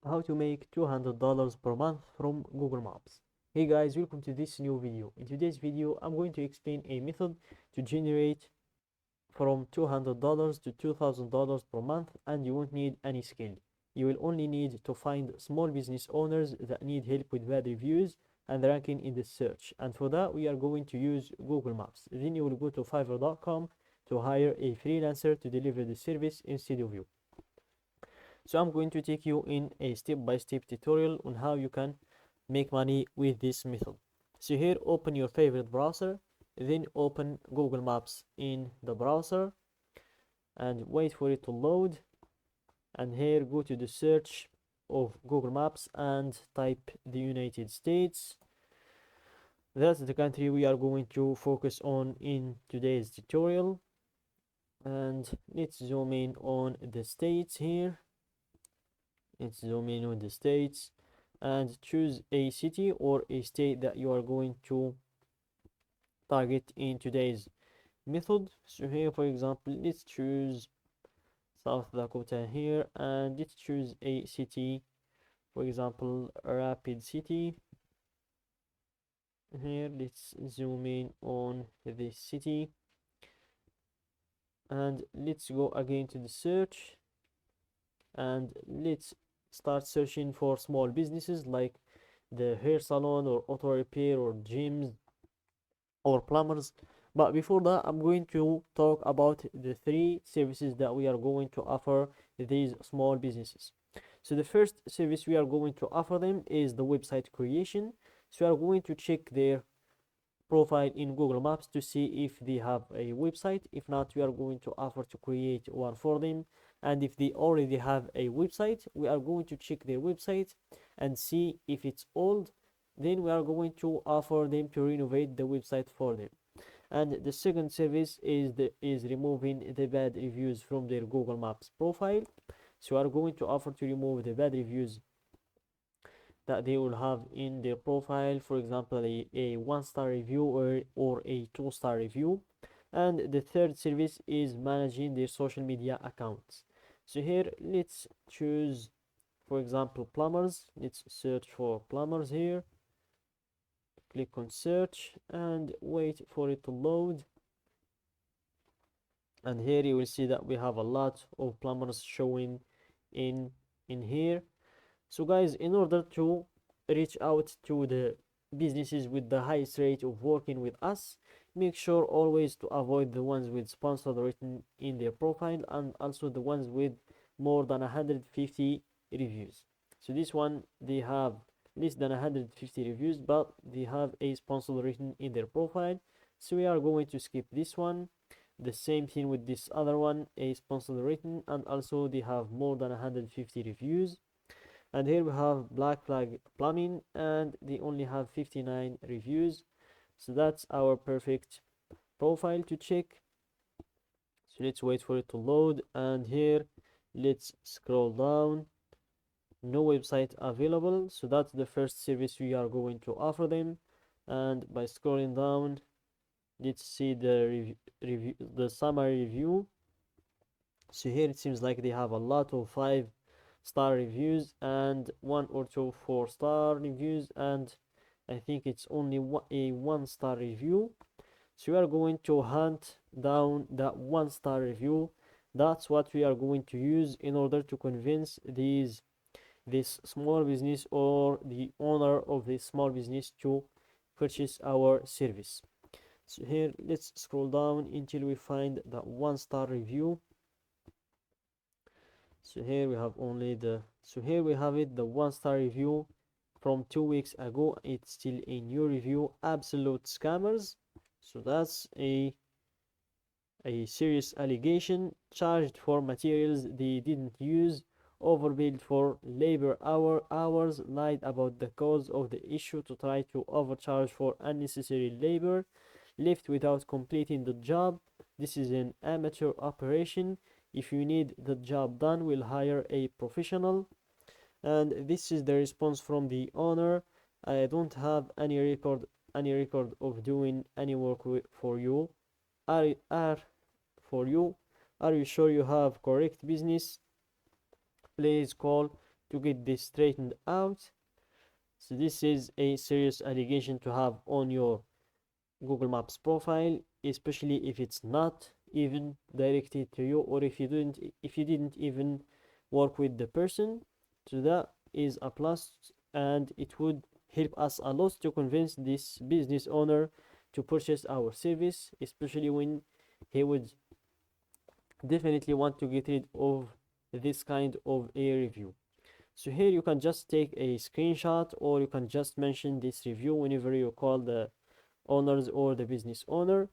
how to make $200 per month from Google Maps. Hey guys, welcome to this new video. In today's video, I'm going to explain a method to generate from $200 to $2,000 per month, and you won't need any skill. You will only need to find small business owners that need help with bad reviews and ranking in the search. And for that, we are going to use Google Maps. Then you will go to Fiverr.com to hire a freelancer to deliver the service instead of you. So I'm going to take you in a step-by-step tutorial on how you can make money with this method. So here, open your favorite browser, then open Google Maps in the browser and wait for it to load. And here, go to the search of Google Maps and type the United States. That's the country we are going to focus on in today's tutorial. And let's zoom in on the states here. Let's zoom in on the states and choose a city or a state that you are going to target in today's method. So here, for example, let's choose South Dakota here, and let's choose a city, for example, Rapid City. Here, let's zoom in on this city and let's go again to the search and let's start searching for small businesses like the hair salon or auto repair or gyms or plumbers. But before that, I'm going to talk about the three services that we are going to offer these small businesses. So the first service we are going to offer them is the website creation. So we are going to check their profile in Google Maps to see if they have a website. If not, we are going to offer to create one for them. And if they already have a website, we are going to check their website and see if it's old. Then we are going to offer them to renovate the website for them. And the second service is removing the bad reviews from their Google Maps profile. So we are going to offer to remove the bad reviews that they will have in their profile, for example, a 1-star review or a 2-star review. And the third service is managing their social media accounts. So here, let's choose, for example, plumbers. Let's search for plumbers here. Click on search and wait for it to load. And here you will see that we have a lot of plumbers showing in here. So guys, in order to reach out to the businesses with the highest rate of working with us, make sure always to avoid the ones with sponsored written in their profile and also the ones with more than 150 reviews. So this one, they have less than 150 reviews, but they have a sponsored written in their profile. So we are going to skip this one. The same thing with this other one, a sponsored written, and also they have more than 150 reviews. And here we have Black Flag Plumbing, and they only have 59 reviews. So that's our perfect profile to check. So let's wait for it to load, and here let's scroll down. No website available. So that's the first service we are going to offer them. And by scrolling down, let's see the review, the summary review. So here it seems like they have a lot of 5-star reviews and 1 or 2 4-star reviews, and I think it's only a 1-star review. So we are going to hunt down that 1-star review. That's what we are going to use in order to convince this small business or the owner of this small business to purchase our service. So here let's scroll down until we find that 1-star review. So here we have here we have it, the 1-star review from 2 weeks ago. It's still a new review. Absolute scammers. So that's a serious allegation. Charged for materials they didn't use, overbilled for labor hours, lied about the cause of the issue to try to overcharge for unnecessary labor, left without completing the job. This is an amateur operation. If you need the job done, we'll hire a professional. And this is the response from the owner. I don't have any record of doing any work for you. Are you sure you have correct business? Please call to get this straightened out. So this is a serious allegation to have on your Google Maps profile, especially if it's not even directed to you, or if you didn't even work with the person. So that is a plus, and it would help us a lot to convince this business owner to purchase our service, especially when he would definitely want to get rid of this kind of a review. So here you can just take a screenshot, or you can just mention this review whenever you call the owners or the business owner.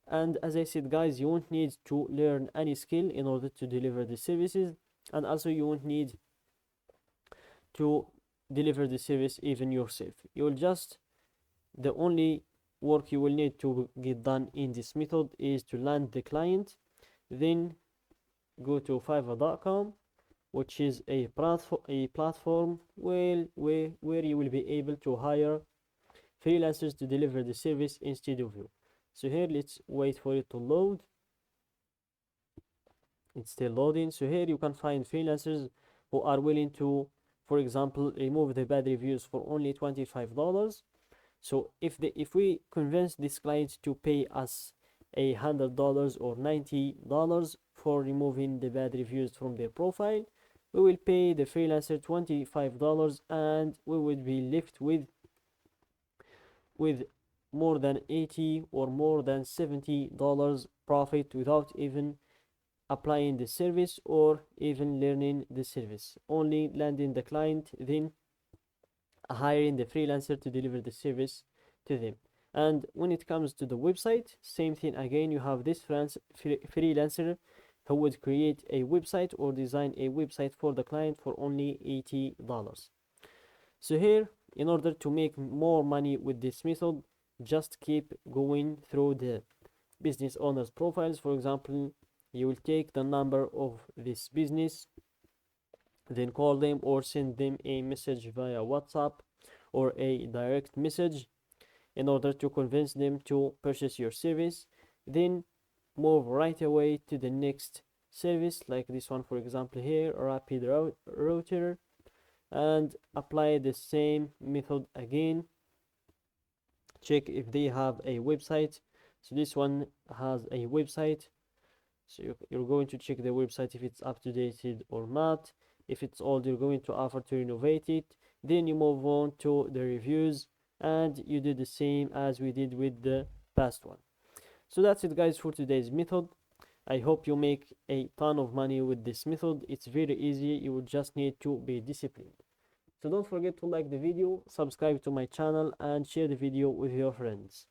And as I said, guys, you won't need to learn any skill in order to deliver the services, and also you won't need to deliver the service even yourself. You will just, the only work you will need to get done in this method is to land the client, then go to fiverr.com, which is a platform where you will be able to hire freelancers to deliver the service instead of you. So here, let's wait for it to load. It's still loading. So here you can find freelancers who are willing to, for example, remove the bad reviews for only $25. So if we convince this client to pay us $100 or $90 for removing the bad reviews from their profile, we will pay the freelancer $25, and we would be left with more than 80 or more than $70 profit without even applying the service or even learning the service, only landing the client, then hiring the freelancer to deliver the service to them. And when it comes to the website, same thing again. You have this freelancer who would create a website or design a website for the client for only $80. So here, in order to make more money with this method, just keep going through the business owners profiles. For example, you will take the number of this business, then call them or send them a message via WhatsApp or a direct message in order to convince them to purchase your service. Then move right away to the next service, like this one, for example, here, Rapid Router, and apply the same method again. Check if they have a website. So this one has a website, so you're going to check the website if it's up to date or not. If it's old, you're going to offer to renovate it. Then you move on to the reviews, and you do the same as we did with the past one. So that's it, guys, for today's method. I hope you make a ton of money with this method. It's very easy. You will just need to be disciplined. So don't forget to like the video, subscribe to my channel, and share the video with your friends.